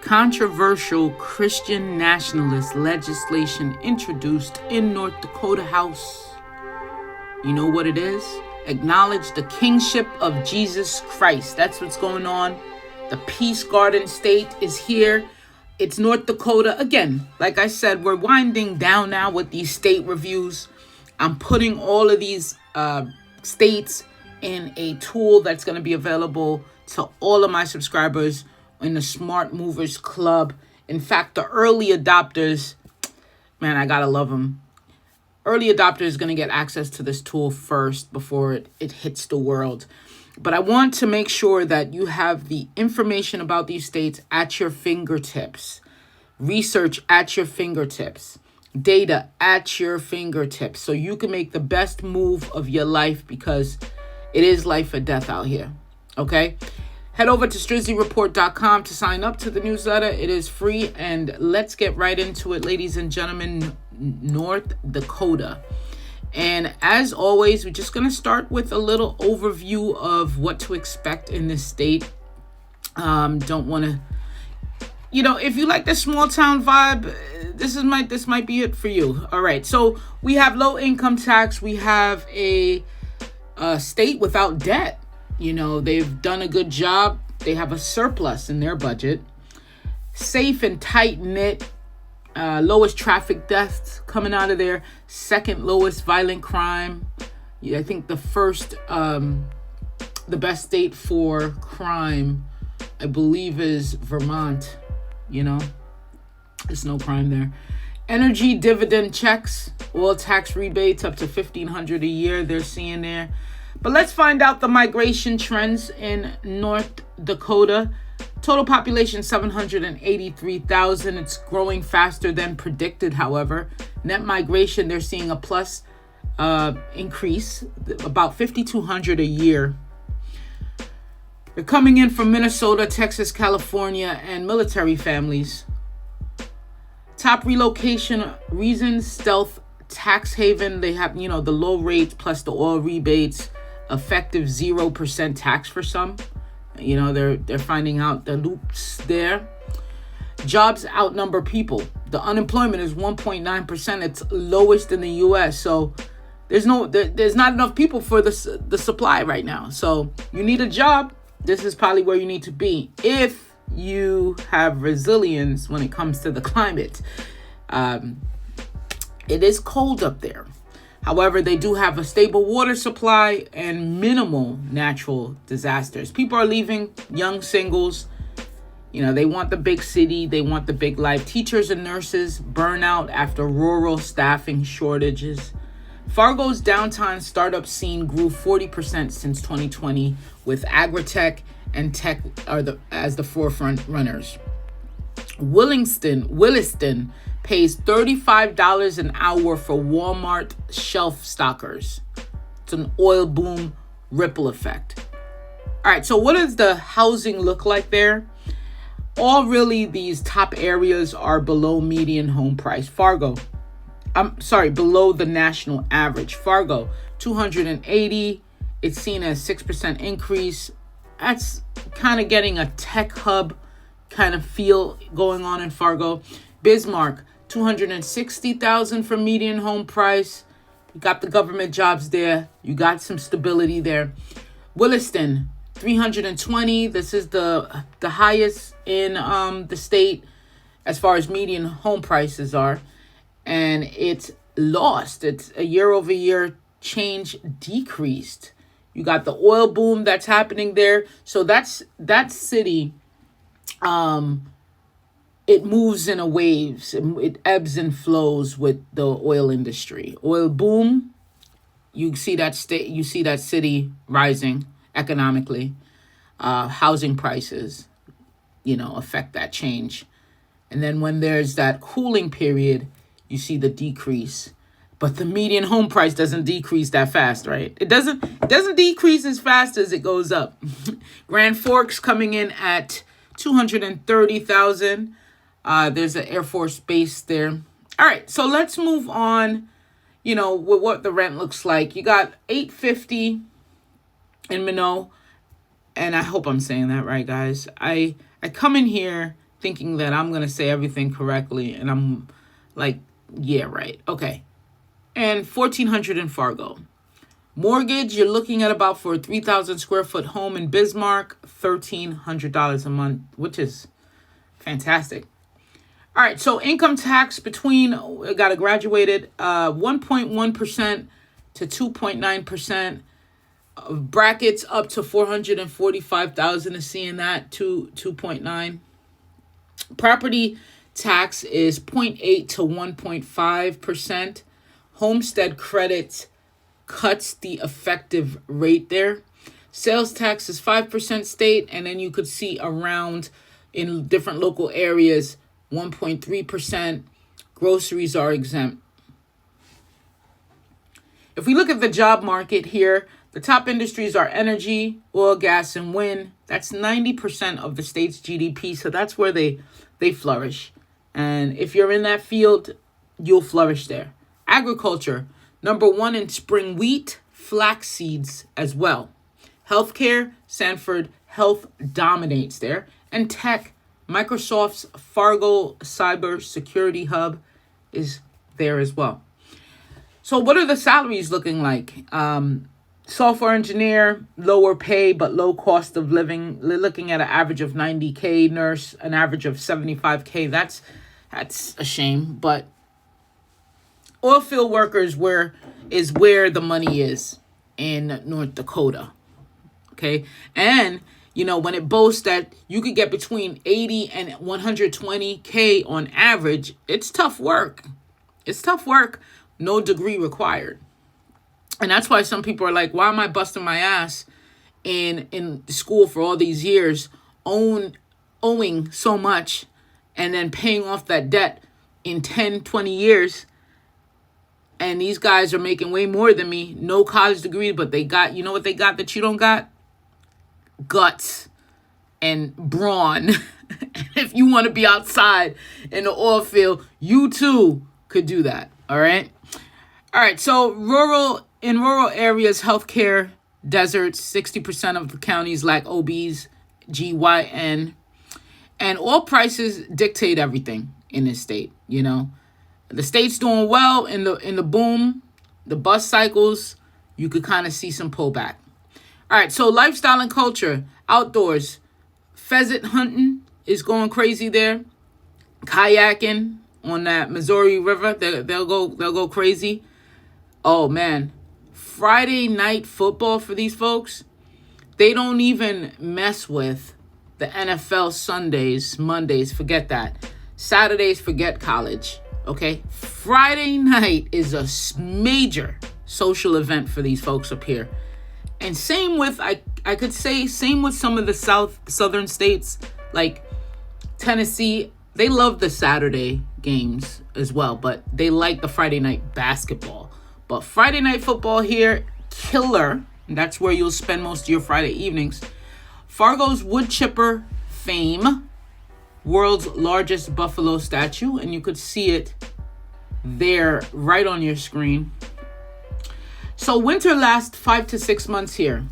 Controversial Christian nationalist legislation introduced in North Dakota House. You know what it is? Acknowledge the kingship of Jesus Christ. That's what's going on. The Peace Garden state is here. It's North Dakota. Again, like I said, we're winding down now with these state reviews. I'm putting all of these states in a tool that's going to be available to all of my subscribers in the Smart Movers Club. In fact, the early adopters, man, I gotta love them. Early adopters going to get access to this tool first before it hits the world. But I want to make sure that you have the information about these states at your fingertips. Research at your fingertips. Data at your fingertips. So you can make the best move of your life, because it is life or death out here. Okay? Head over to strizzlyreport.com to sign up to the newsletter. It is free, and let's get right into it, ladies and gentlemen. North Dakota. And as always, we're just going to start with a little overview of what to expect in this state. Don't want to, if you like the small town vibe, this might be it for you. All right. So we have low income tax. We have a state without debt. They've done a good job. They have a surplus in their budget. Safe and tight knit. Lowest traffic deaths coming out of there. Second lowest violent crime. I think the best state for crime, I believe, is Vermont. There's no crime there. Energy dividend checks, oil tax rebates up to $1,500 a year they're seeing there. But let's find out the migration trends in North Dakota. Total population 783,000. It's growing faster than predicted, however. Net migration, they're seeing a plus increase, about 5,200 a year. They're coming in from Minnesota, Texas, California, and military families. Top relocation reasons: stealth tax haven. They have, the low rates plus the oil rebates. Effective 0% tax for some. They're finding out the loops there. Jobs outnumber people. The unemployment is 1.9%. It's lowest in the U.S. So there's not enough people for the supply right now. So you need a job. This is probably where you need to be if you have resilience when it comes to the climate. It is cold up there. However, they do have a stable water supply and minimal natural disasters. People are leaving, young singles. They want the big city. They want the big life. Teachers and nurses burn out after rural staffing shortages. Fargo's downtown startup scene grew 40% since 2020, with agritech and tech as the forefront runners. Williston pays $35 an hour for Walmart shelf stockers. It's an oil boom ripple effect. All right, so what does the housing look like there? All really these top areas are below median home price. Below the national average. Fargo, $280. It's seen as 6% increase. That's kind of getting a tech hub kind of feel going on in Fargo. Bismarck, $260,000 for median home price. You got the government jobs there. You got some stability there. Williston, $320. This is the highest in the state as far as median home prices are, and it's lost. It's a year-over-year change decreased. You got the oil boom that's happening there. So that city. It moves in a waves. It ebbs and flows with the oil industry. Oil boom, you see that city rising economically. Housing prices, affect that change. And then when there's that cooling period, you see the decrease. But the median home price doesn't decrease that fast, right? It doesn't decrease as fast as it goes up. Grand Forks coming in at $230,000. There's an Air Force base there. All right, so let's move on, with what the rent looks like. You got $850 in Minot, and I hope I'm saying that right, guys. I come in here thinking that I'm going to say everything correctly. And I'm like, yeah, right. Okay. And $1,400 in Fargo. Mortgage, you're looking at about for a 3,000 square foot home in Bismarck, $1,300 a month, which is fantastic. All right, so income tax between, got a graduated 1.1% to 2.9%. Brackets up to 445,000 is seeing that to 2.9. Property tax is 0.8 to 1.5%. Homestead credit cuts the effective rate there. Sales tax is 5% state, and then you could see around in different local areas 1.3%. Groceries are exempt. If we look at the job market here, the top industries are energy, oil, gas, and wind. That's 90% of the state's GDP, so that's where they flourish. And if you're in that field, you'll flourish there. Agriculture, number 1 in spring wheat, flax seeds as well. Healthcare, Sanford Health dominates there. And tech, Microsoft's Fargo Cyber Security Hub is there as well. So what are the salaries looking like? Software engineer, lower pay, but low cost of living. They're looking at an average of $90K. Nurse, an average of $75K. That's a shame. But oil field workers is where the money is in North Dakota. Okay. And, when it boasts that you could get between 80 and 120K on average, it's tough work. It's tough work. No degree required. And that's why some people are like, why am I busting my ass in school for all these years, owing so much, and then paying off that debt in 10, 20 years? And these guys are making way more than me. No college degree, but they got, you know what they got that you don't got? Guts and brawn. If you want to be outside in the oil field, you too could do that. All right. All right. So in rural areas, healthcare, deserts, 60% of the counties lack OBs, GYN, and oil prices dictate everything in this state. The state's doing well in the boom, the bust cycles. You could kind of see some pullback. All right, so lifestyle and culture, outdoors, pheasant hunting is going crazy there. Kayaking on that Missouri River, they'll go crazy. Oh man, Friday night football for these folks. They don't even mess with the NFL Sundays, Mondays. Forget that. Saturdays, forget college. Okay, Friday night is a major social event for these folks up here. And same with, I could say, same with some of the southern states, like Tennessee. They love the Saturday games as well, but they like the Friday night basketball. But Friday night football here, killer. That's where you'll spend most of your Friday evenings. Fargo's wood chipper fame, world's largest buffalo statue, and you could see it there right on your screen. So winter lasts 5 to 6 months here.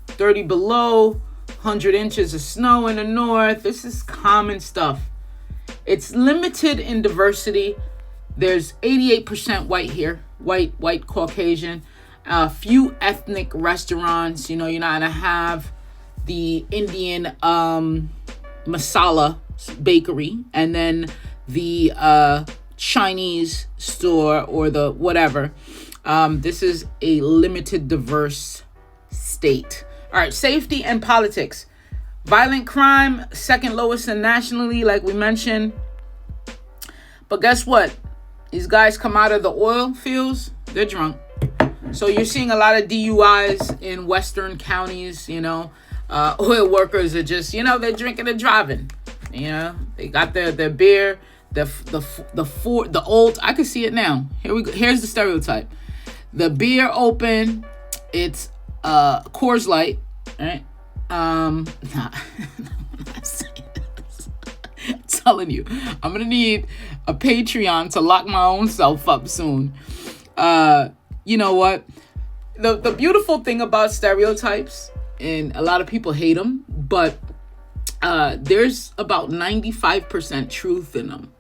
30 below, 100 inches of snow in the north. This is common stuff. It's limited in diversity. There's 88% white here, white Caucasian. A few ethnic restaurants. You're not gonna have the Indian masala bakery, and then the Chinese store or the whatever. This is a limited, diverse state. All right, safety and politics. Violent crime, second lowest nationally, like we mentioned. But guess what? These guys come out of the oil fields, they're drunk. So you're seeing a lot of DUIs in western counties, Oil workers are just, they're drinking and driving. They got their beer, the old, I can see it now. Here we go. Here's the stereotype. The beer open, it's Coors Light, right? I'm telling you, I'm gonna need a Patreon to lock my own self up soon. You know what? The beautiful thing about stereotypes, and a lot of people hate them, but there's about 95% truth in them.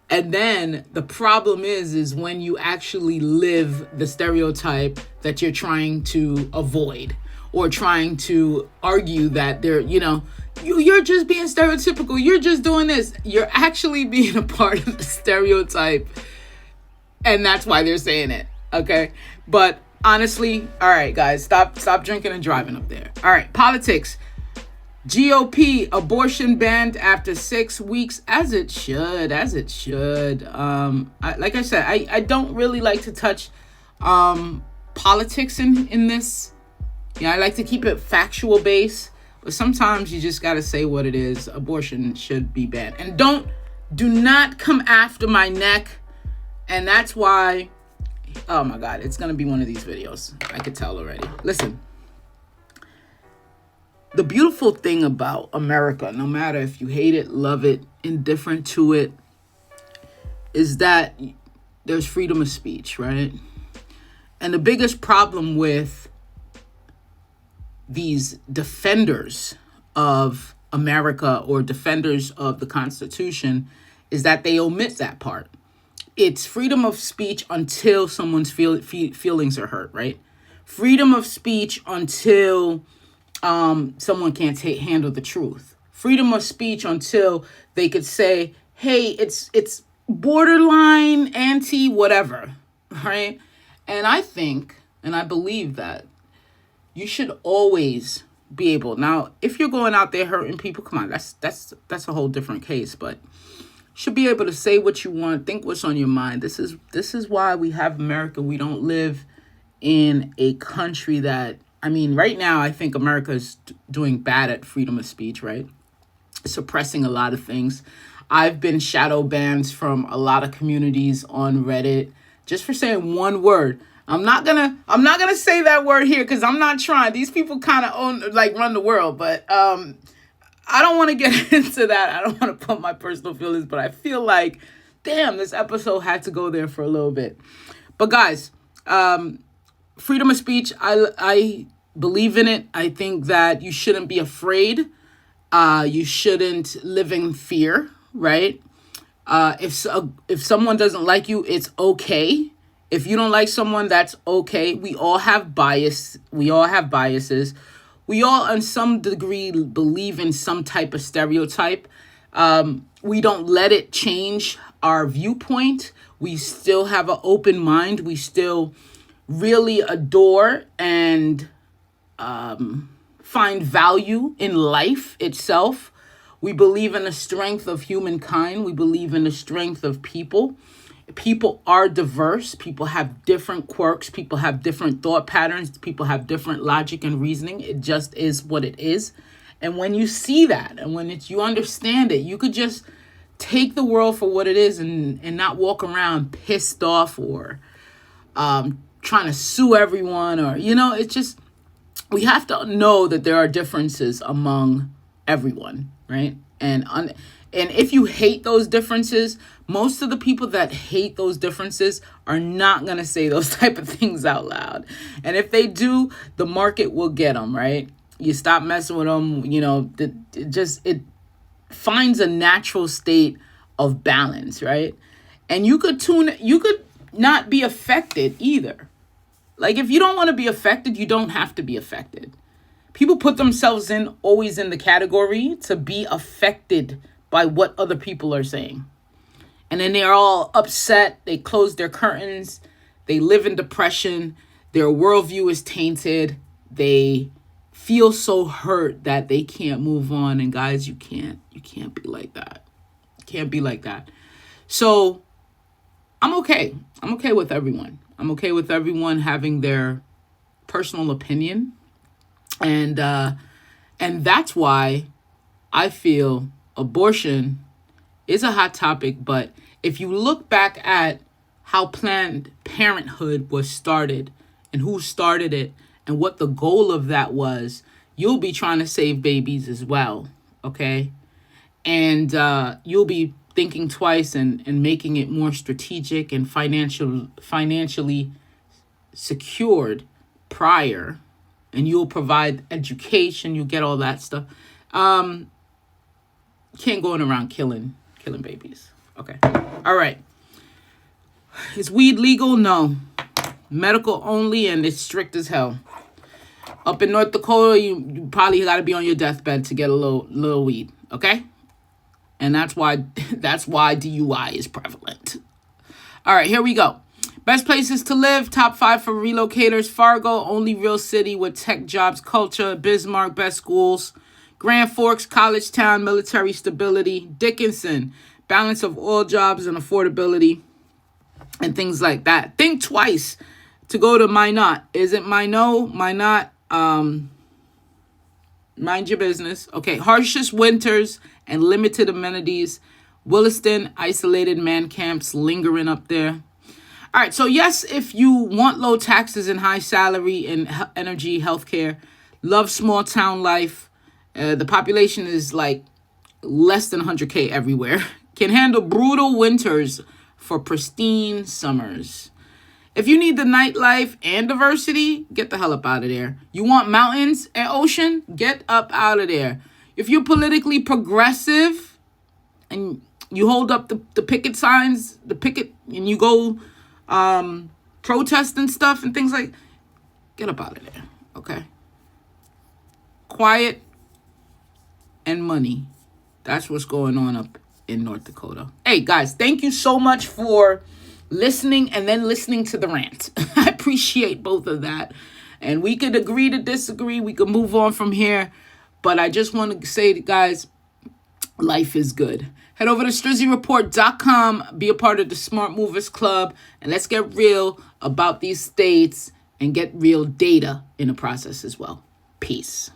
And then the problem is when you actually live the stereotype that you're trying to avoid, or trying to argue that you're just being stereotypical. You're just doing this. You're actually being a part of the stereotype. And that's why they're saying it. Okay. But honestly, all right, guys, stop drinking and driving up there. All right. Politics. GOP, abortion banned after 6 weeks, as it should. Like I said, I don't really like to touch politics in this. I like to keep it factual based, but sometimes you just got to say what it is. Abortion should be banned. And do not come after my neck. And that's why, oh my God, it's going to be one of these videos. I could tell already. Listen. The beautiful thing about America, no matter if you hate it, love it, indifferent to it, is that there's freedom of speech, right? And the biggest problem with these defenders of America or defenders of the Constitution is that they omit that part. It's freedom of speech until someone's feelings are hurt, right? Freedom of speech until someone can't handle the truth. Freedom of speech until they could say, hey, it's borderline anti whatever, right? And I think, and I believe that you should always be able. Now, if you're going out there hurting people, come on, that's a whole different case, but should be able to say what you want, think what's on your mind. This is why we have America. We don't live in a country that, right now, I think America is doing bad at freedom of speech, right? Suppressing a lot of things. I've been shadow banned from a lot of communities on Reddit just for saying one word. I'm not gonna say that word here because I'm not trying. These people kind of run the world, but I don't want to get into that. I don't want to put my personal feelings, but I feel like, damn, this episode had to go there for a little bit. But guys, freedom of speech, I believe in it. I think that you shouldn't be afraid. You shouldn't live in fear, right? If someone doesn't like you, it's okay. If you don't like someone, that's okay. We all have bias. We all have biases. We all, in some degree, believe in some type of stereotype. We don't let it change our viewpoint. We still have an open mind. We still really adore and find value in life itself. We believe in the strength of humankind. We believe in the strength of people. People are diverse. People have different quirks. People have different thought patterns. People have different logic and reasoning. It just is what it is. And when you see that and when you understand it, you could just take the world for what it is and not walk around pissed off or trying to sue everyone or, it's just, we have to know that there are differences among everyone, right? And if you hate those differences, most of the people that hate those differences are not going to say those type of things out loud. And if they do, the market will get them, right? You stop messing with them, it finds a natural state of balance, right? And you could not be affected either. Like, if you don't want to be affected, you don't have to be affected. People put themselves always in the category to be affected by what other people are saying. And then they're all upset. They close their curtains. They live in depression. Their worldview is tainted. They feel so hurt that they can't move on. And guys, you can't be like that. You can't be like that. So I'm okay. I'm okay with everyone. I'm okay with everyone having their personal opinion. And that's why I feel abortion is a hot topic. But if you look back at how Planned Parenthood was started and who started it and what the goal of that was, you'll be trying to save babies as well. Okay. And you'll be thinking twice and making it more strategic and financially secured prior. And you'll provide education. You get all that stuff. can't go around killing babies. Okay. All right. Is weed legal? No. Medical only, and it's strict as hell. Up in North Dakota, you probably got to be on your deathbed to get a little weed. Okay. And that's why DUI is prevalent. All right, here we go. Best places to live, top 5 for relocators. Fargo, only real city with tech jobs, culture. Bismarck, best schools. Grand Forks, college town, military stability. Dickinson, balance of all jobs and affordability and things like that. Think twice to go to Minot. Is it Minot? Mind your business. Okay, harshest winters and limited amenities. Williston, isolated man camps lingering up there. All right, so yes, if you want low taxes and high salary and energy, healthcare, love small town life, the population is like less than 100K everywhere, can handle brutal winters for pristine summers. If you need the nightlife and diversity, get the hell up out of there. You want mountains and ocean? Get up out of there. If you're politically progressive and you hold up the picket signs, and you go protest and stuff and things like, get up out of there, okay? Quiet and money. That's what's going on up in North Dakota. Hey, guys, thank you so much for listening and then listening to the rant. I appreciate both of that. And we could agree to disagree. We could move on from here. But I just want to say, guys, life is good. Head over to StrizzyReport.com. Be a part of the Smart Movers Club. And let's get real about these states and get real data in the process as well. Peace.